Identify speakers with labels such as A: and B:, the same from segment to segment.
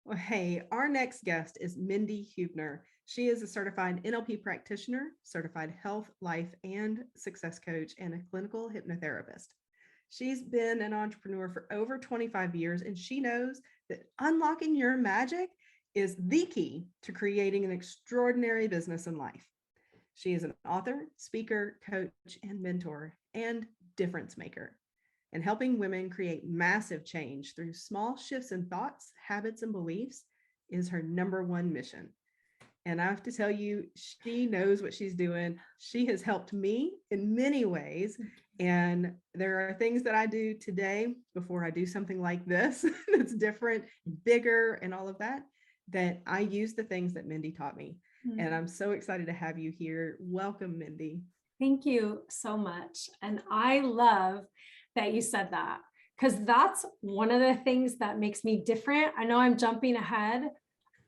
A: Well, hey, our next guest is Mindi Huebner. She is a certified NLP practitioner, certified health, life, and success coach, and a clinical hypnotherapist. She's been an entrepreneur for over 25 years, and she knows that unlocking your magic is the key to creating an extraordinary business and life. She is an author, speaker, coach, and mentor, and difference maker, and helping women create massive change through small shifts in thoughts, habits, and beliefs is her number one mission. And I have to tell you, she knows what she's doing. She has helped me in many ways. And there are things that I do today before I do something like this that's different, bigger, and all of that, that I use the things that Mindi taught me. And I'm so excited to have you here. Welcome, Mindi.
B: Thank you so much. And I love that you said that, because that's one of the things that makes me different. I know I'm jumping ahead.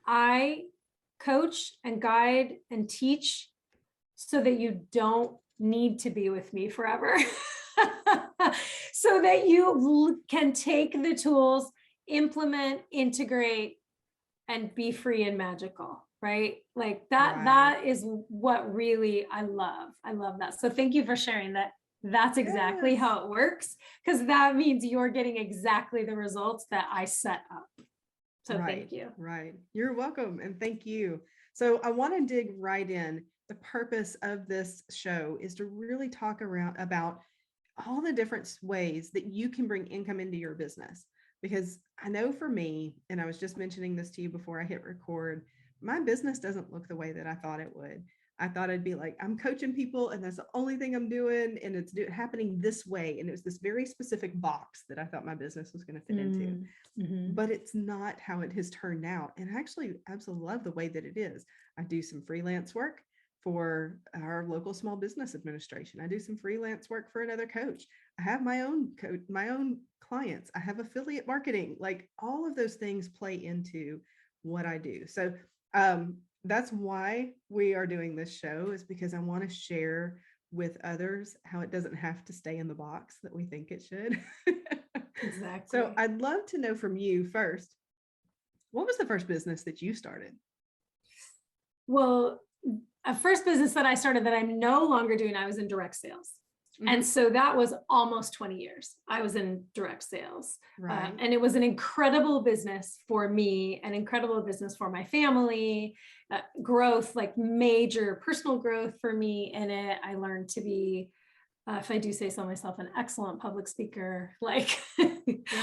B: I coach and guide and teach so that you don't need to be with me forever. So that you can take the tools, implement, integrate, and be free and magical. Right? Like that, that is what really I love. I love that. So thank you for sharing that. That's exactly how it works, because that means you're getting exactly the results that I set up. So thank you.
A: Right. You're welcome. And thank you. So I want to dig right in. The purpose of this show is to really talk about all the different ways that you can bring income into your business. Because I know for me, and I was just mentioning this to you before I hit record, my business doesn't look the way that I thought it would. I thought I'd be like, I'm coaching people and that's the only thing I'm doing. And it's happening this way. And it was this very specific box that I thought my business was going to fit into. But it's not how it has turned out. And I actually absolutely love the way that it is. I do some freelance work for our local small business administration. I do some freelance work for another coach. I have my own my own clients. I have affiliate marketing. Like all of those things play into what I do. So that's why we are doing this show, is because I want to share with others how it doesn't have to stay in the box that we think it should.
B: Exactly.
A: So I'd love to know from you first, what was the first business that you started?
B: Well, a first business that I started that I'm no longer doing, I was in direct sales. And so that was almost 20 years. I was in direct sales. And it was an incredible business for me, an incredible business for my family, growth, like major personal growth for me in it. I learned to be, if I do say so myself, an excellent public speaker, like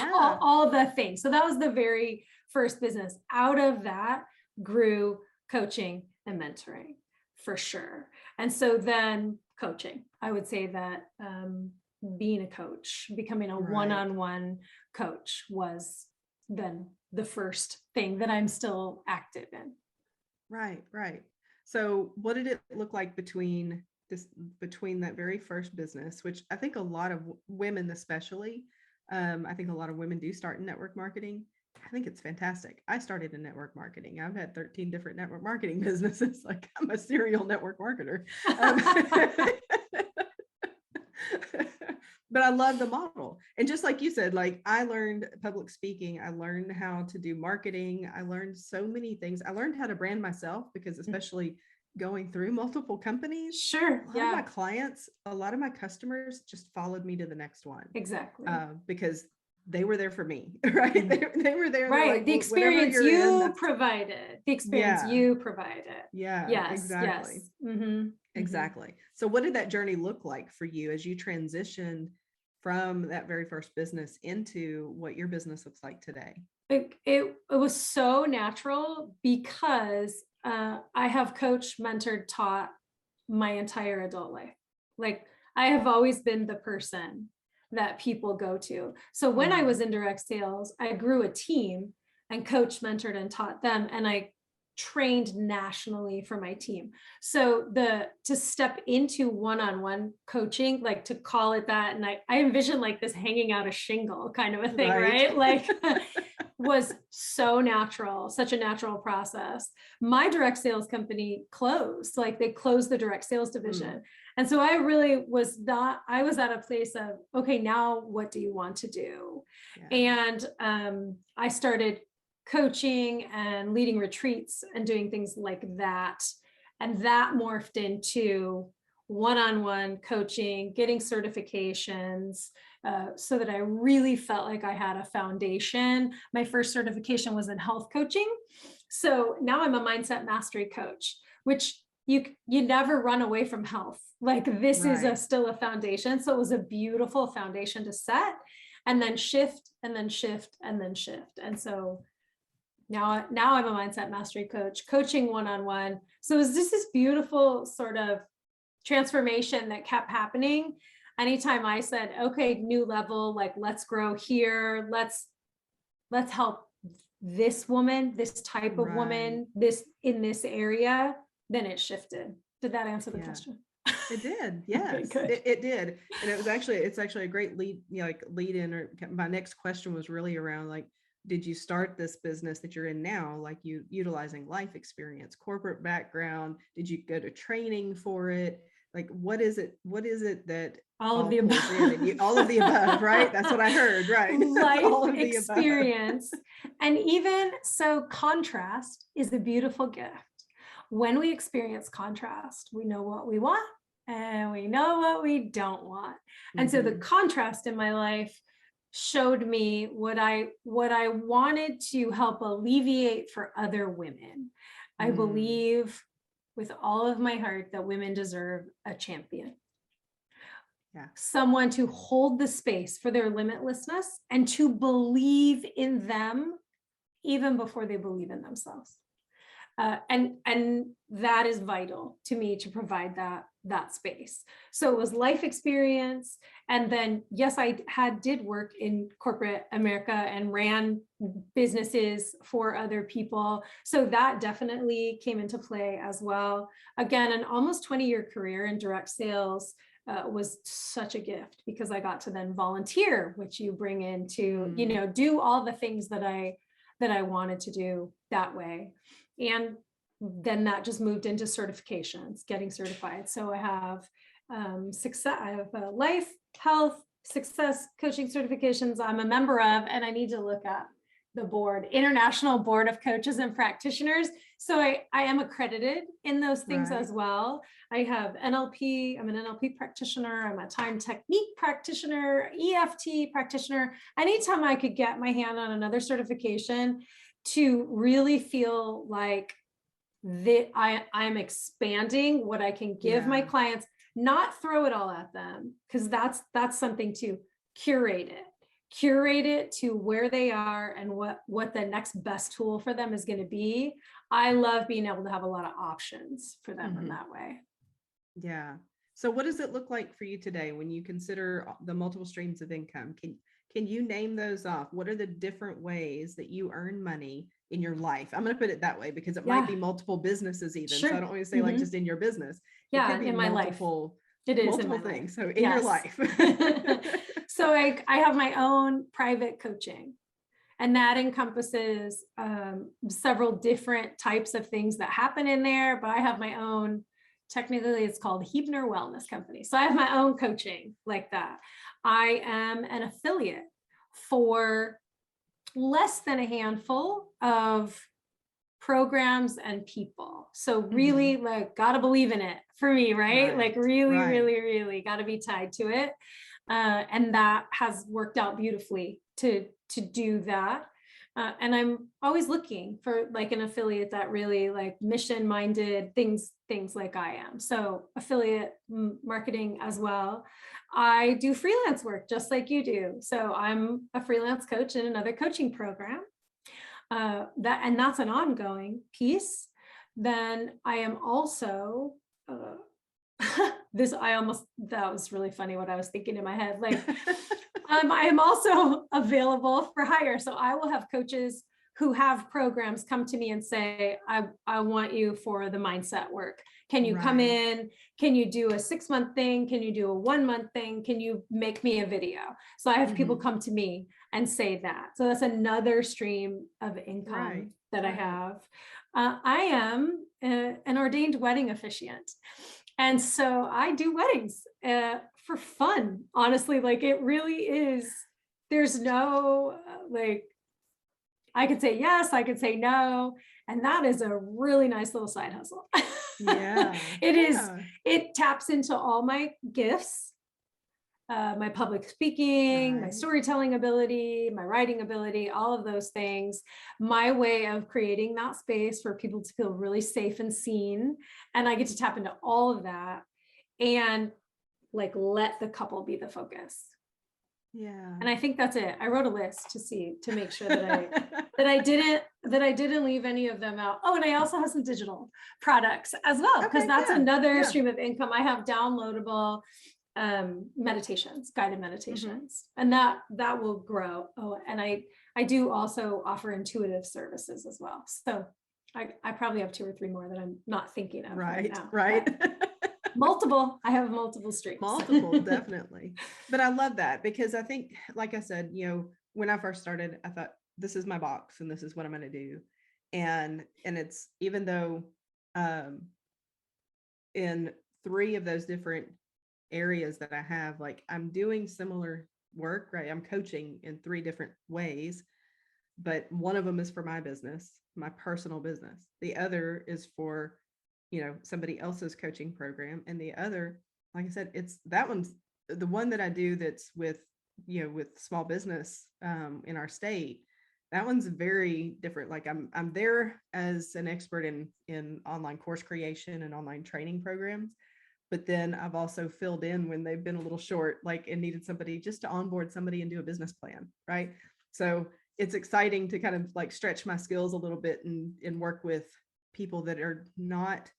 B: all the things. So that was the very first business. Out of that grew coaching and mentoring for sure. And so then coaching, I would say that being a coach, becoming a one-on-one coach was then the first thing that I'm still active in.
A: Right. So what did it look like between that very first business, which I think a lot of women, especially, I think a lot of women do start in network marketing. I think it's fantastic. I started in network marketing. I've had 13 different network marketing businesses. Like I'm a serial network marketer. But I love the model. And just like you said, like I learned public speaking. I learned how to do marketing. I learned so many things. I learned how to brand myself, because especially going through multiple companies.
B: Sure.
A: A lot of my clients, a lot of my customers just followed me to the next one.
B: Exactly.
A: Because they were there for me, right? They were there.
B: Right.
A: Like,
B: the experience you provided. The experience you provided.
A: Yeah.
B: Yes.
A: Exactly.
B: Yes.
A: Exactly. So what did that journey look like for you as you transitioned from that very first business into what your business looks like today?
B: It was so natural, because I have coached, mentored, taught my entire adult life. Like I have always been the person that people go to. So when I was in direct sales, I grew a team and coached, mentored, and taught them. And I trained nationally for my team. So to step into one-on-one coaching, like to call it that, and I envision like this hanging out a shingle kind of a thing, right? Like was so natural, such a natural process. My direct sales company closed, like they closed the direct sales division. And so I was at a place of, okay, now what do you want to do? And I started coaching and leading retreats and doing things like that. And that morphed into one-on-one coaching, getting certifications, so that I really felt like I had a foundation. My first certification was in health coaching. So now I'm a mindset mastery coach, which you never run away from health. Like this is still a foundation. So it was a beautiful foundation to set, and then shift and then shift and then shift. And so now I'm a mindset mastery coach, coaching one-on-one. So it was just this beautiful sort of transformation that kept happening. Anytime I said, okay, new level, like let's grow here, let's help this woman, this type of woman, this in this area, then it shifted. Did that answer the question?
A: It did. Yes,
B: Okay,
A: it did. And it's actually a great lead, lead in, or my next question was really around, like, did you start this business that you're in now, like you utilizing life experience, corporate background? Did you go to training for it? Like, what is it that
B: all of the above,
A: all of the above, right? That's what I heard, right?
B: Life experience. And even so, contrast is a beautiful gift. When we experience contrast, we know what we want and we know what we don't want. And so the contrast in my life showed me what I wanted to help alleviate for other women. I believe with all of my heart that women deserve a champion. Yeah. Someone to hold the space for their limitlessness and to believe in them even before they believe in themselves. And that is vital to me to provide that space. So it was life experience. And then, yes, I did work in corporate America and ran businesses for other people. So that definitely came into play as well. Again, an almost 20-year career in direct sales was such a gift, because I got to then volunteer, which you bring into, do all the things that I wanted to do that way. And then that just moved into certifications, getting certified. So I have success, I have life, health, success coaching certifications I'm a member of, and I need to look at the board, International Board of Coaches and Practitioners. So I am accredited in those things as well. I have NLP, I'm an NLP practitioner, I'm a time technique practitioner, EFT practitioner. Anytime I could get my hand on another certification to really feel like that I'm expanding what I can give my clients, not throw it all at them, because that's something to curate it to where they are and what the next best tool for them is going to be. I love being able to have a lot of options for them in that way. Yeah.
A: So what does it look like for you today when you consider the multiple streams of income? Can you name those off? What are the different ways that you earn money in your life? I'm going to put it that way because it might be multiple businesses even.
B: Sure.
A: So I don't want to say like just in your business.
B: Yeah,
A: it could be
B: in my life. It is
A: multiple things. So in your life.
B: So I have my own private coaching, and that encompasses several different types of things that happen in there, but I have my own, technically it's called Huebner Wellness Company. So I have my own coaching like that. I am an affiliate for less than a handful of programs and people. So really like gotta believe in it for me, right? Like really gotta be tied to it. And that has worked out beautifully to do that. And I'm always looking for like an affiliate that really like mission minded things like I am. So affiliate marketing as well. I do freelance work just like you do. So I'm a freelance coach in another coaching program. That's an ongoing piece. Then I am also, that was really funny what I was thinking in my head. Like, I am also available for hire. So I will have coaches who have programs come to me and say, I want you for the mindset work. Can you come in? Can you do a 6-month thing? Can you do a 1-month thing? Can you make me a video? So I have people come to me and say that. So that's another stream of income that I have. I am an ordained wedding officiant. And so I do weddings for fun, honestly. Like it really is, there's no I could say yes, I could say no. And that is a really nice little side hustle.
A: Yeah.
B: It is,
A: Yeah.
B: it taps into all my gifts, my public speaking, my
A: Right.
B: storytelling ability, my writing ability, all of those things, my way of creating that space for people to feel really safe and seen. And I get to tap into all of that and like let the couple be the focus.
A: Yeah.
B: And I think that's it. I wrote a list to make sure that I didn't leave any of them out. Oh, and I also have some digital products as well, because
A: Okay,
B: that's
A: yeah,
B: another
A: yeah.
B: stream of income. I have downloadable meditations, guided meditations, and that will grow. Oh, and I do also offer intuitive services as well. So I probably have 2 or 3 more that I'm not thinking of right now.
A: Right.
B: Multiple. I have multiple streams.
A: Multiple, definitely. But I love that because I think, like I said, when I first started, I thought this is my box and this is what I'm going to do. And it's, even though in 3 of those different areas that I have, like I'm doing similar work, right? I'm coaching in 3 different ways, but one of them is for my business, my personal business. The other is for somebody else's coaching program. And the other, like I said, it's that one's the one that I do that's with small business in our state. That one's very different. Like I'm there as an expert in online course creation and online training programs. But then I've also filled in when they've been a little short, like, and needed somebody just to onboard somebody and do a business plan. Right. So it's exciting to kind of like stretch my skills a little bit and work with people that are not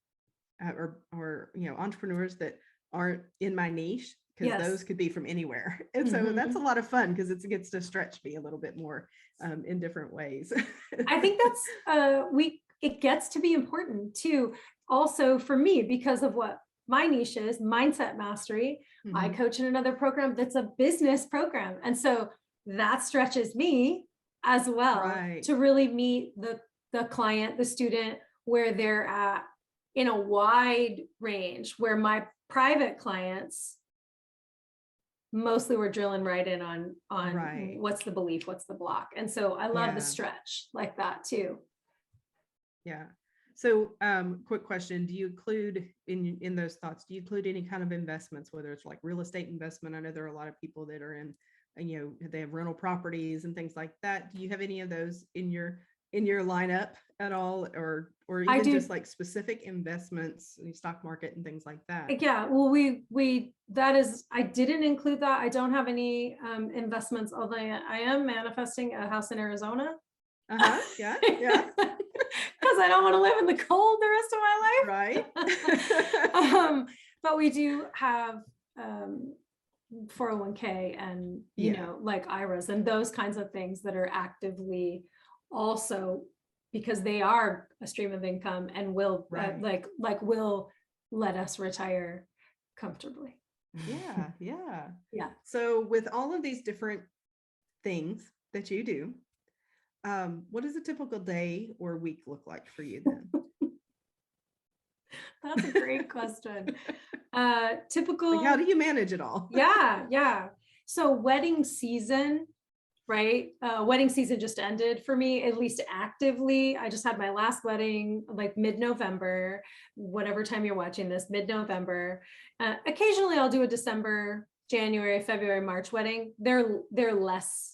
A: or entrepreneurs that aren't in my niche, because those could be from anywhere. And so that's a lot of fun because it gets to stretch me a little bit more in different ways.
B: I think that's it gets to be important too, also for me, because of what my niche is, mindset mastery. I coach in another program that's a business program, and so that stretches me as well to really meet the client, the student, where they're at in a wide range, where my private clients mostly were drilling right in on what's the belief, what's the block. And so I love the stretch like that too.
A: Yeah. So quick question, do you include in those thoughts, do you include any kind of investments, whether it's like real estate investment? I know there are a lot of people that are in, they have rental properties and things like that. Do you have any of those in your lineup at all, or even just like specific investments in the stock market and things like that?
B: Yeah, well, I didn't include that. I don't have any investments, although I am manifesting a house in Arizona.
A: Yeah.
B: Because I don't want to live in the cold the rest of my life.
A: Right.
B: But we do have 401k and like IRAs and those kinds of things that are actively also, because they are a stream of income and will will let us retire comfortably.
A: Yeah. So with all of these different things that you do, what does a typical day or week look like for you then?
B: That's a great question. Typical.
A: Like, how do you manage it all?
B: Yeah. So wedding season, right? Wedding season just ended for me, at least actively. I just had my last wedding like mid-November, whatever time you're watching this, mid-November. Occasionally I'll do a December, January, February, March wedding. They're less.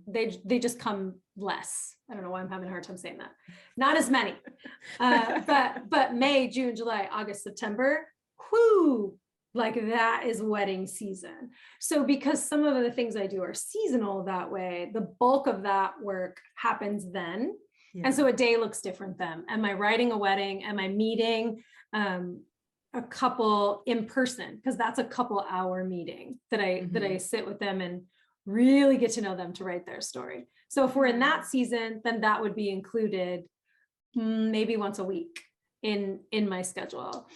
B: They just come less. I don't know why I'm having a hard time saying that. Not as many. But May, June, July, August, September, like that is wedding season. So because some of the things I do are seasonal that way, the bulk of that work happens then. And so a day looks different then. Am I writing a wedding? Am I meeting a couple in person? Because that's a couple hour meeting that I sit with them and really get to know them to write their story. So if we're in that season, then that would be included maybe once a week in my schedule.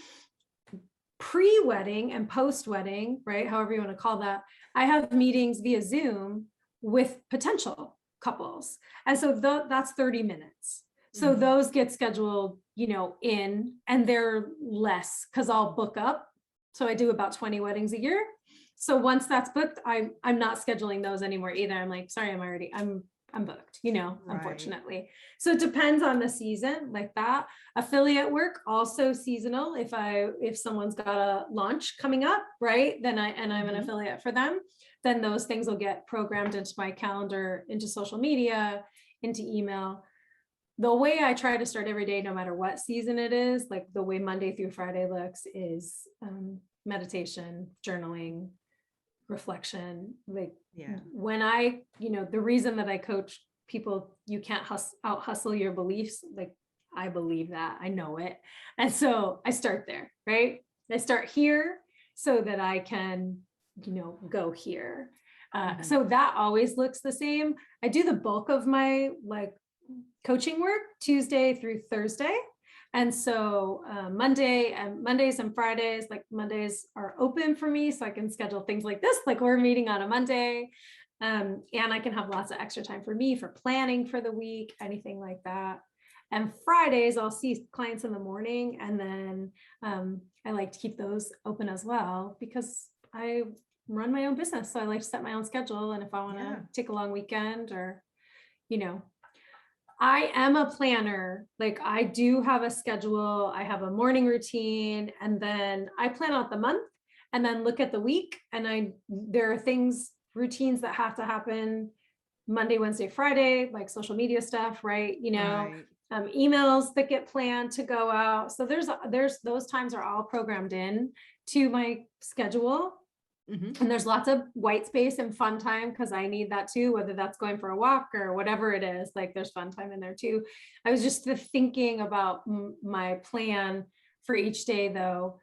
B: Pre-wedding and post-wedding, right? However you want to call that, I have meetings via Zoom with potential couples. And so that's 30 minutes. So those get scheduled, in, and they're less because I'll book up. So I do about 20 weddings a year. So once that's booked, I'm not scheduling those anymore either. I'm like, sorry, I'm booked,
A: Right.
B: unfortunately. So it depends on the season like that. Affiliate work, also seasonal. If someone's got a launch coming up, right, then I'm an affiliate for them, then those things will get programmed into my calendar, into social media, into email. The way I try to start every day, no matter what season it is, like the way Monday through Friday looks, is meditation, journaling, reflection. Like when the reason that I coach people, you can't out hustle your beliefs. Like I believe that, I know it. And so I start there, right? I start here so that I can, go here. So that always looks the same. I do the bulk of my coaching work Tuesday through Thursday. And so Mondays and Fridays, like Mondays are open for me. So I can schedule things like this, like we're meeting on a Monday. And I can have lots of extra time for me for planning for the week, anything like that. And Fridays, I'll see clients in the morning. And then I like to keep those open as well because I run my own business. So I like to set my own schedule. And if I want to take a long weekend or, I am a planner. Like I do have a schedule. I have a morning routine, and then I plan out the month and then look at the week. And there are routines that have to happen Monday, Wednesday, Friday, like social media stuff, right? Emails that get planned to go out. So there's those times are all programmed in to my schedule. And there's lots of white space and fun time because I need that too, whether that's going for a walk or whatever it is, like there's fun time in there too. I was just thinking about my plan for each day though.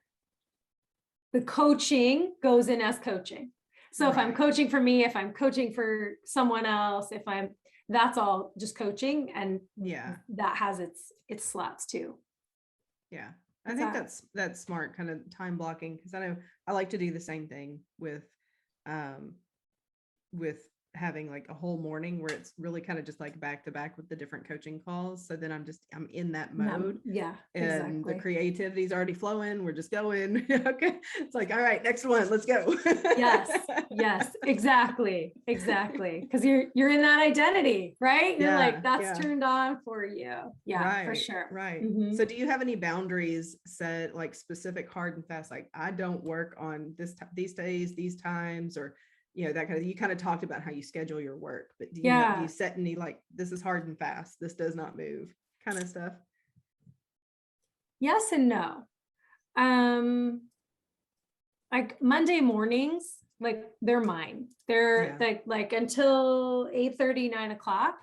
B: The coaching goes in as coaching. So if I'm coaching for me, if I'm coaching for someone else, that's all just coaching, and that has its slots too.
A: Yeah. I think that's smart, kind of time blocking, because I know I like to do the same thing with having like a whole morning where it's really kind of just like back to back with the different coaching calls. So then I'm in that mode. And exactly. The creativity's already flowing. We're just going. Okay. It's like, all right, next one, let's go.
B: Yes, exactly. Because you're in that identity, right? You're like, that's turned on for you. Yeah, for sure.
A: Right. So do you have any boundaries set, like specific hard and fast, like I don't work on these days, these times, or that kind of, you kind of talked about how you schedule your work, but do you set any, like, this is hard and fast, this does not move kind of stuff?
B: Yes and no. Like Monday mornings, like they're mine. They're like until 8:30, 9 o'clock,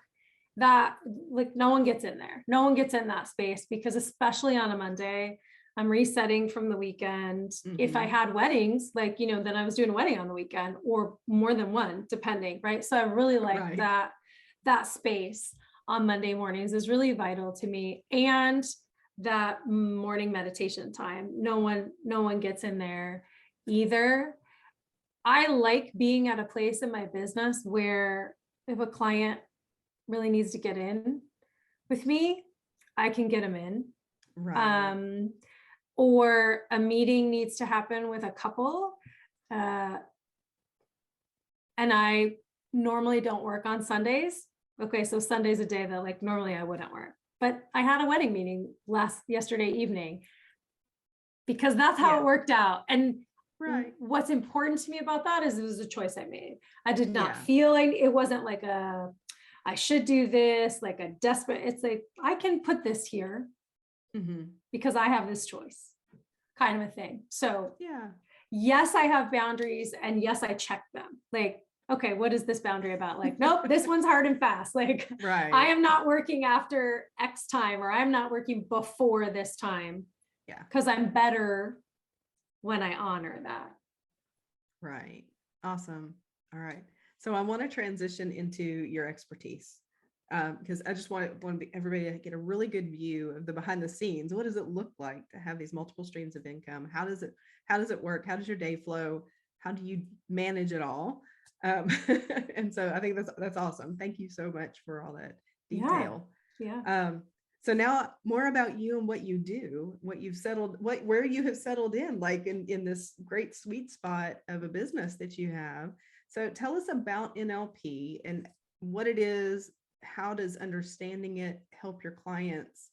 B: that like no one gets in there. No one gets in that space because especially on a Monday, I'm resetting from the weekend. If I had weddings, like, then I was doing a wedding on the weekend or more than one, depending. Right. So I really like that space on Monday mornings is really vital to me. And that morning meditation time, no one gets in there either. I like being at a place in my business where if a client really needs to get in with me, I can get them in. Right. Or a meeting needs to happen with a couple. And I normally don't work on Sundays. Okay, so Sunday's a day that like normally I wouldn't work. But I had a wedding meeting yesterday evening because that's how it worked out. And what's important to me about that is it was a choice I made. I did not feel like it wasn't like I should do this, like a desperate, it's like, I can put this here because I have this choice kind of a thing. So yes, I have boundaries and yes, I check them. Like, okay, what is this boundary about? Like, nope, this one's hard and fast. Like I am not working after X time, or I'm not working before this time. Yeah. Because I'm better when I honor that.
A: Right. Awesome. All right. So I want to transition into your expertise because I just want everybody to get a really good view of the behind the scenes. What does it look like to have these multiple streams of income? How does it work? How does your day flow? How do you manage it all? And so I think that's awesome. Thank you so much for all that detail.
B: Yeah.
A: So now more about you and what you do, where you have settled in, like in this great sweet spot of a business that you have. So tell us about NLP and what it is, how does understanding it help your clients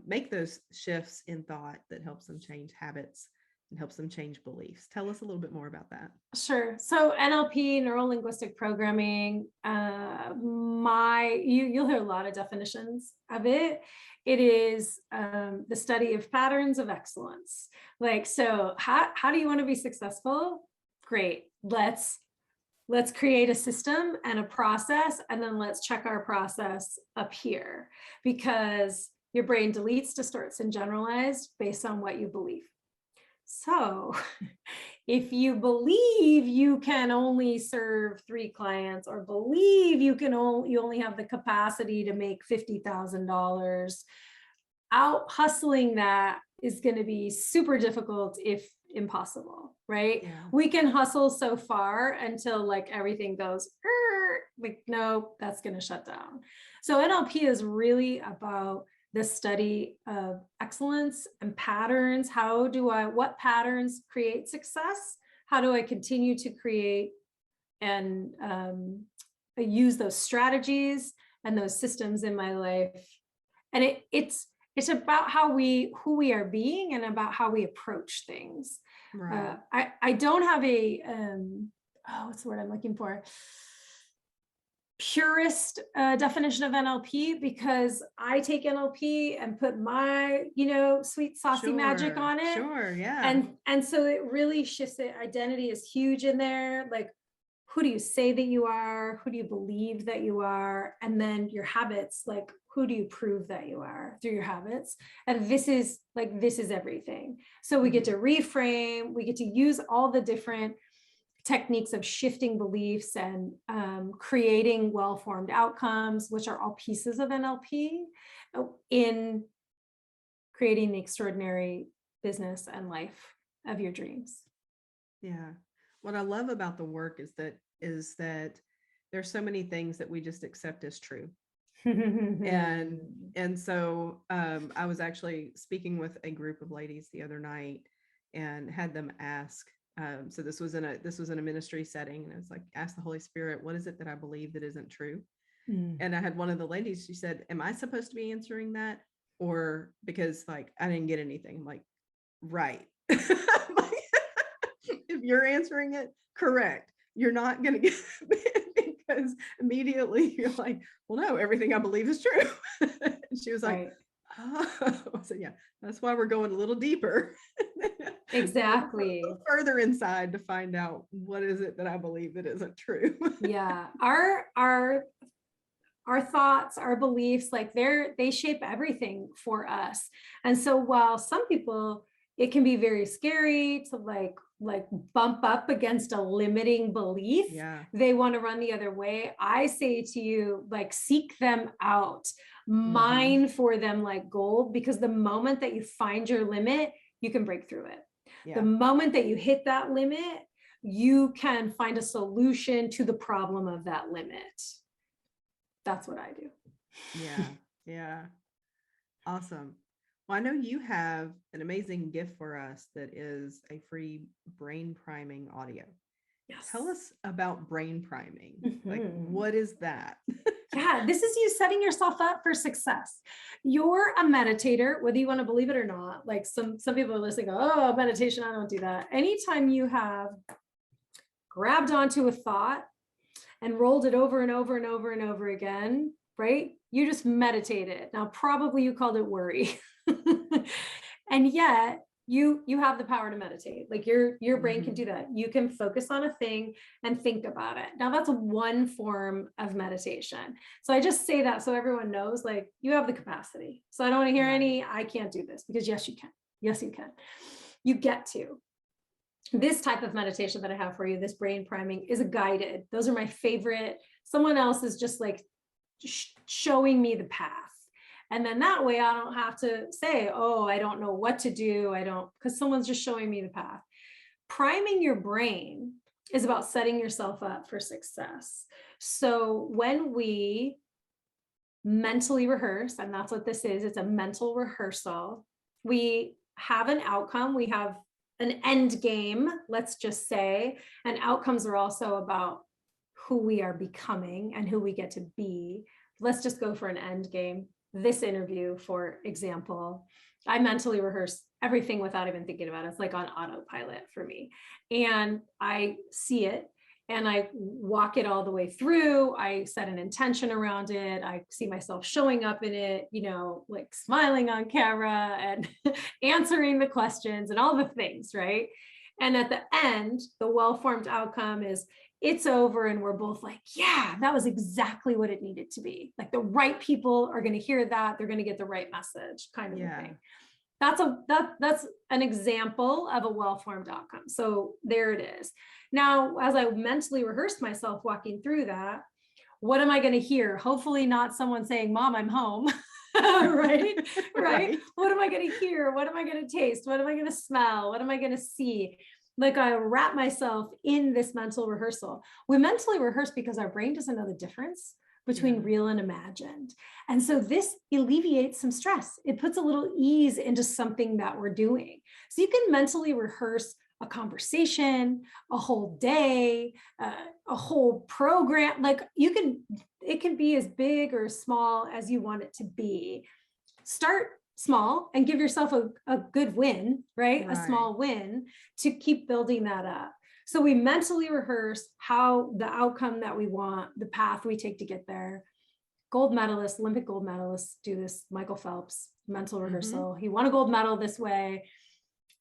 A: make those shifts in thought that helps them change habits and helps them change beliefs? Tell us a little bit more about that.
B: Sure. So NLP, neuro linguistic programming, you'll hear a lot of definitions of it. It is the study of patterns of excellence. Like, so how do you want to be successful? Great. Let's create a system and a process, and then let's check our process up here, because your brain deletes, distorts, and generalizes based on what you believe. So if you believe you can only serve 3 clients, or believe you only have the capacity to make $50,000, out hustling that is going to be super difficult, if impossible, right?
A: Yeah.
B: We can hustle so far until like everything goes, like, no, that's going to shut down. So NLP is really about the study of excellence and patterns. What patterns create success? How do I continue to create and use those strategies and those systems in my life? And it's about who we are being, and about how we approach things.
A: Right.
B: I don't have a, what's the word I'm looking for? Purist definition of NLP, because I take NLP and put my, sweet saucy magic on it.
A: Sure. Yeah.
B: And so it really shifts it. Identity is huge in there. Like, who do you say that you are? Who do you believe that you are? And then your habits, like, who do you prove that you are through your habits? And this is everything. So we get to reframe, we get to use all the different techniques of shifting beliefs and creating well-formed outcomes, which are all pieces of NLP, in creating the extraordinary business and life of your dreams.
A: Yeah. What I love about the work is that there's so many things that we just accept as true. and so I was actually speaking with a group of ladies the other night and had them ask, so this was in a ministry setting, and it's like, ask the Holy Spirit, what is it that I believe that isn't true? And I had one of the ladies, she said, am I supposed to be answering that? Or because like I didn't get anything. I'm like, right. If you're answering it correct, you're not going to get it, because immediately you're like, well, no, everything I believe is true. And she was like,
B: right.
A: Oh, I said, yeah, that's why we're going a little deeper.
B: Exactly.
A: A little further inside to find out what is it that I believe that isn't true.
B: Yeah. Our thoughts, our beliefs, like they shape everything for us. And so while some people, it can be very scary to like bump up against a limiting belief.
A: Yeah.
B: They want to run the other way. I say to you, like, seek them out, mine for them like gold, because the moment that you find your limit, you can break through it.
A: Yeah.
B: The moment that you hit that limit, you can find a solution to the problem of that limit. That's what I do.
A: Yeah. Yeah. Awesome. Well, I know you have an amazing gift for us that is a free brain priming audio.
B: Yes.
A: Tell us about brain priming. Like, what is that?
B: Yeah, this is you setting yourself up for success. You're a meditator, whether you want to believe it or not. Like some people are listening, go, oh, meditation, I don't do that. Anytime you have grabbed onto a thought and rolled it over and over and over and over again, right? You just meditated. Now, probably you called it worry. And yet you have the power to meditate. Like your brain can do that. You can focus on a thing and think about it. Now that's one form of meditation. So I just say that so everyone knows, like, you have the capacity. So I don't want to hear any, I can't do this, because yes, you can. Yes, you can. You get to. This type of meditation that I have for you, this brain priming, is a guided. Those are my favorite. Someone else is just like showing me the path. And then that way I don't have to say, oh, I don't know what to do. Because someone's just showing me the path. Priming your brain is about setting yourself up for success. So when we mentally rehearse, and that's what this is, it's a mental rehearsal. We have an outcome. We have an end game, let's just say, and outcomes are also about who we are becoming and who we get to be let's just go for an end game. This interview, for example, I mentally rehearse everything without even thinking about it. It's like on autopilot for me. And I see it and I walk it all the way through. I set an intention around it. I see myself showing up in it, you know, like smiling on camera and answering the questions and all the things, right? And at the end, the well-formed outcome is it's over and we're both like, yeah, that was exactly what it needed to be. Like the right people are going to hear that. They're going to get the right message, kind of a thing. That's an example of a well-formed outcome. So there it is. Now, as I mentally rehearsed myself walking through that, what am I going to hear? Hopefully not someone saying, Mom, I'm home. Right? Right. What am I going to hear? What am I going to taste? What am I going to smell? What am I going to see? Like I wrap myself in this mental rehearsal. We mentally rehearse because our brain doesn't know the difference between real and imagined. And so this alleviates some stress. It puts a little ease into something that we're doing. So you can mentally rehearse a conversation, a whole day, a whole program. Like it can be as big or small as you want it to be. Start small and give yourself a good win, right? A small win to keep building that up. So we mentally rehearse how the outcome that we want, the path we take to get there. Gold medalists, Olympic gold medalists do this. Michael Phelps, mental rehearsal. He won a gold medal this way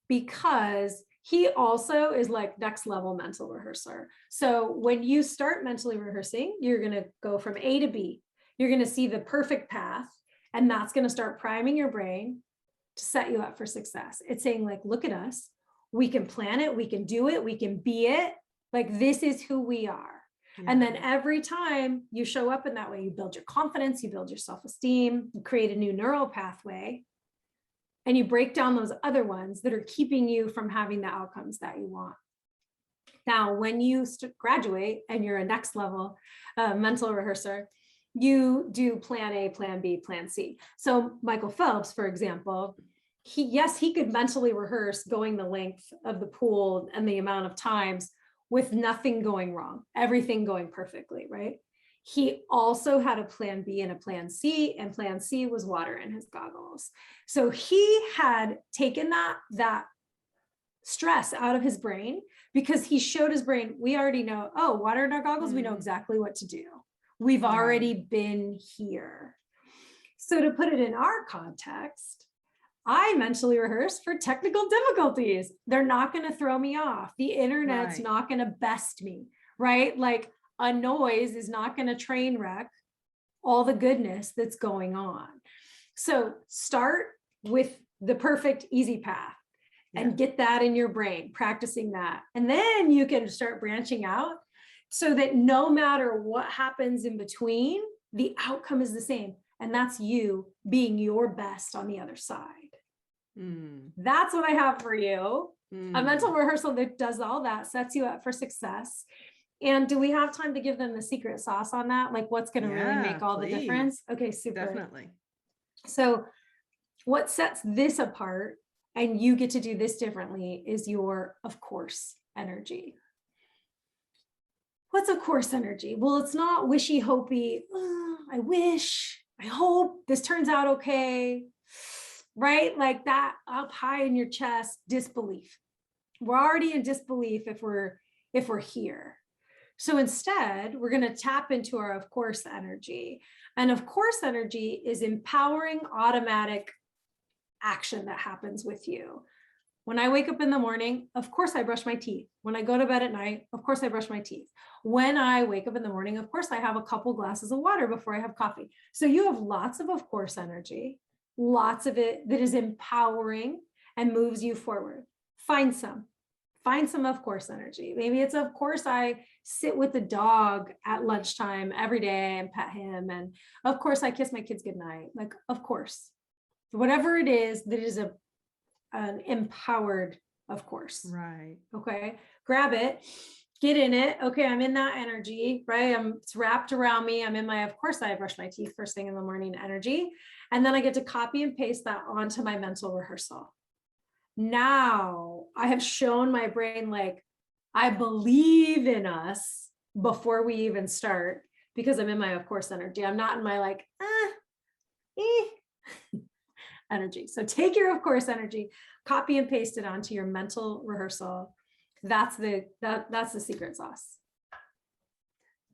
B: because he also is like next level mental rehearser. So when you start mentally rehearsing, you're going to go from A to B. You're going to see the perfect path. And that's going to start priming your brain to set you up for success. It's saying like, look at us. We can plan it. We can do it. We can be it. Like, this is who we are. Yeah. And then every time you show up in that way, you build your confidence, you build your self-esteem, you create a new neural pathway, and you break down those other ones that are keeping you from having the outcomes that you want. Now, when you graduate and you're a next level mental rehearser, you do plan A, plan B, plan C. So Michael Phelps, for example, he could mentally rehearse going the length of the pool and the amount of times with nothing going wrong, everything going perfectly, right? He also had a plan B and a plan C, and plan C was water in his goggles. So he had taken that stress out of his brain because he showed his brain, we already know, oh, water in our goggles, we know exactly what to do. We've already been here. So to put it in our context, I mentally rehearse for technical difficulties. They're not going to throw me off. The internet's not going to best me, right? Like a noise is not going to train wreck all the goodness that's going on. So start with the perfect easy path and get that in your brain, practicing that. And then you can start branching out so that no matter what happens in between, the outcome is the same. And that's you being your best on the other side. That's what I have for you. A mental rehearsal that does all that, sets you up for success. And do we have time to give them the secret sauce on that? Like what's going to really make all the difference? Okay, super.
A: Definitely.
B: So what sets this apart, and you get to do this differently, is your of course energy. What's of course energy? Well, it's not wishy-hopey. Oh, I wish, I hope this turns out okay, right? Like that up high in your chest, disbelief. We're already in disbelief if we're here. So instead, we're going to tap into our of course energy. And of course energy is empowering automatic action that happens with you. When I wake up in the morning, of course I brush my teeth. When I go to bed at night, of course I brush my teeth. When I wake up in the morning, of course I have a couple glasses of water before I have coffee. So you have lots of course energy, lots of it that is empowering and moves you forward. Find some of course energy. Maybe it's of course I sit with the dog at lunchtime every day and pet him. And of course I kiss my kids goodnight. Like, of course, whatever it is that is an empowered, of course.
A: Right.
B: Okay. Grab it, get in it. Okay. I'm in that energy, right? It's wrapped around me. I'm in my, of course I brush my teeth first thing in the morning energy. And then I get to copy and paste that onto my mental rehearsal. Now I have shown my brain, like, I believe in us before we even start. because I'm in my of course energy. I'm not in my like, energy. So take your of course energy, copy and paste it onto your mental rehearsal. That's the secret sauce.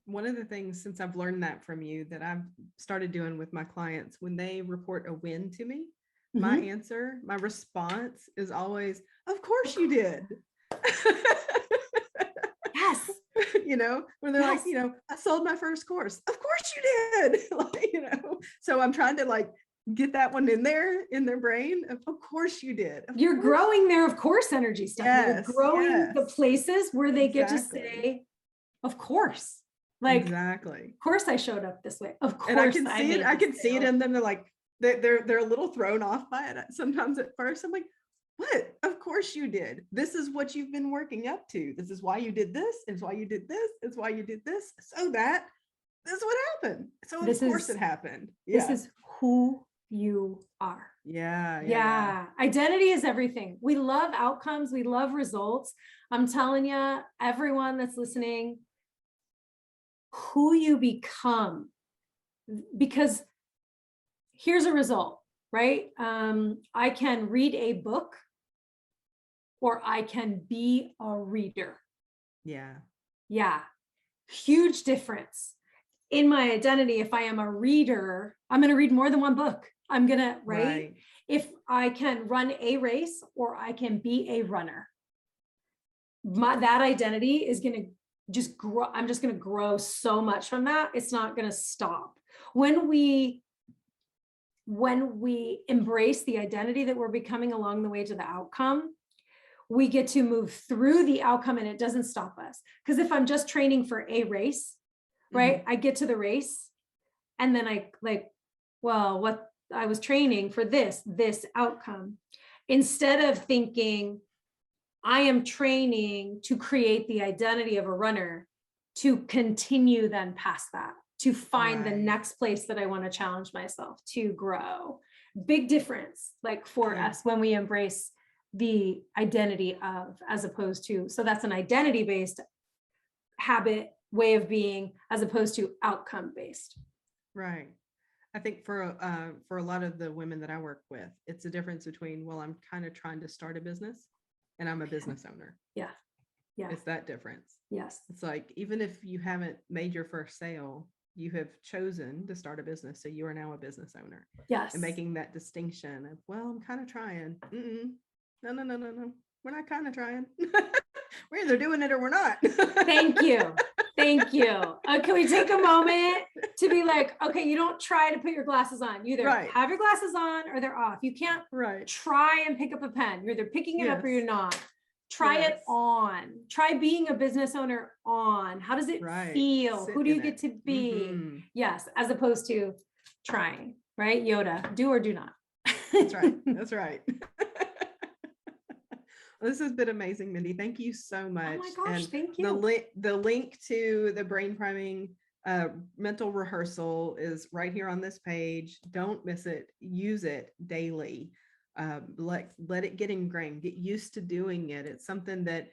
A: One of the things, since I've learned that from you, that I've started doing with my clients, when they report a win to me, my answer, my response is always, of course you did.
B: Yes.
A: You know, when they're like, you know, I sold my first course. Of course you did. Like, you know, so I'm trying to like get that one in their brain. Of course you did.
B: You're growing their of course energy stuff.
A: Yes,
B: You're growing the places where they get to say, of course. Like,
A: exactly.
B: Of course I showed up this way. Of course.
A: And I can see it. I can see it in them. They're like, they're a little thrown off by it sometimes at first. I'm like, what? Of course you did. This is what you've been working up to. This is why you did this. It's why you did this. It's why you did this. So that this is what happened. So of course it happened. Yeah.
B: This is who you are.
A: Yeah.
B: Identity is everything. We love outcomes. We love results. I'm telling you, everyone that's listening, who you become, because here's a result, right? I can read a book or I can be a reader. Yeah. Huge difference in my identity. If I am a reader, I'm going to read more than one book. I'm going to, right? If I can run a race or I can be a runner, that identity is going to just grow. I'm just going to grow so much from that. It's not going to stop. When we embrace the identity that we're becoming along the way to the outcome, we get to move through the outcome and it doesn't stop us. Because if I'm just training for a race, right, I get to the race and then I like, well, what I was training for this outcome, instead of thinking I am training to create the identity of a runner to continue then past that, to find the next place that I want to challenge myself to grow. Big difference, like for us when we embrace the identity of, as opposed to, so that's an identity-based habit, way of being, as opposed to outcome-based.
A: Right. I think for a lot of the women that I work with, it's a difference between, well, I'm kind of trying to start a business and I'm a business owner.
B: Yeah.
A: It's that difference.
B: Yes.
A: It's like, even if you haven't made your first sale, you have chosen to start a business. So you are now a business owner.
B: Yes.
A: And making that distinction of, well, I'm kind of trying. No. We're not kind of trying. We're either doing it or we're not.
B: Thank you. Can we take a moment to be like, okay, you don't try to put your glasses on. You either have your glasses on or they're off. You can't try and pick up a pen. You're either picking it up or you're not. Try it on. Try being a business owner on. How does it feel? Who do you get to be? Yes, as opposed to trying, right? Yoda, do or do not.
A: That's right. This has been amazing, Mindi. Thank you so much.
B: Oh my gosh, thank you.
A: The link to the brain priming mental rehearsal is right here on this page. Don't miss it. Use it daily. Let it get ingrained. Get used to doing it. It's something that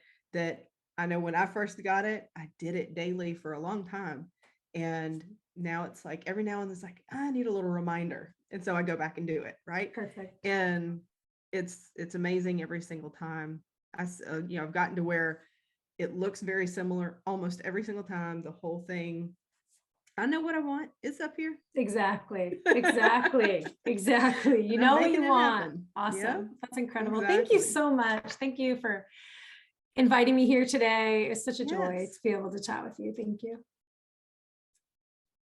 A: I know when I first got it, I did it daily for a long time. And now it's like every now and then it's like, I need a little reminder. And so I go back and do it. Right.
B: Perfect.
A: And it's amazing every single time. I've gotten to where it looks very similar almost every single time. The whole thing, I know what I want. It's up here.
B: Exactly. You know what you want. Happen. Awesome. Yeah, that's incredible. Exactly. Thank you so much. Thank you for inviting me here today. It's such a joy to be able to chat with you. Thank you.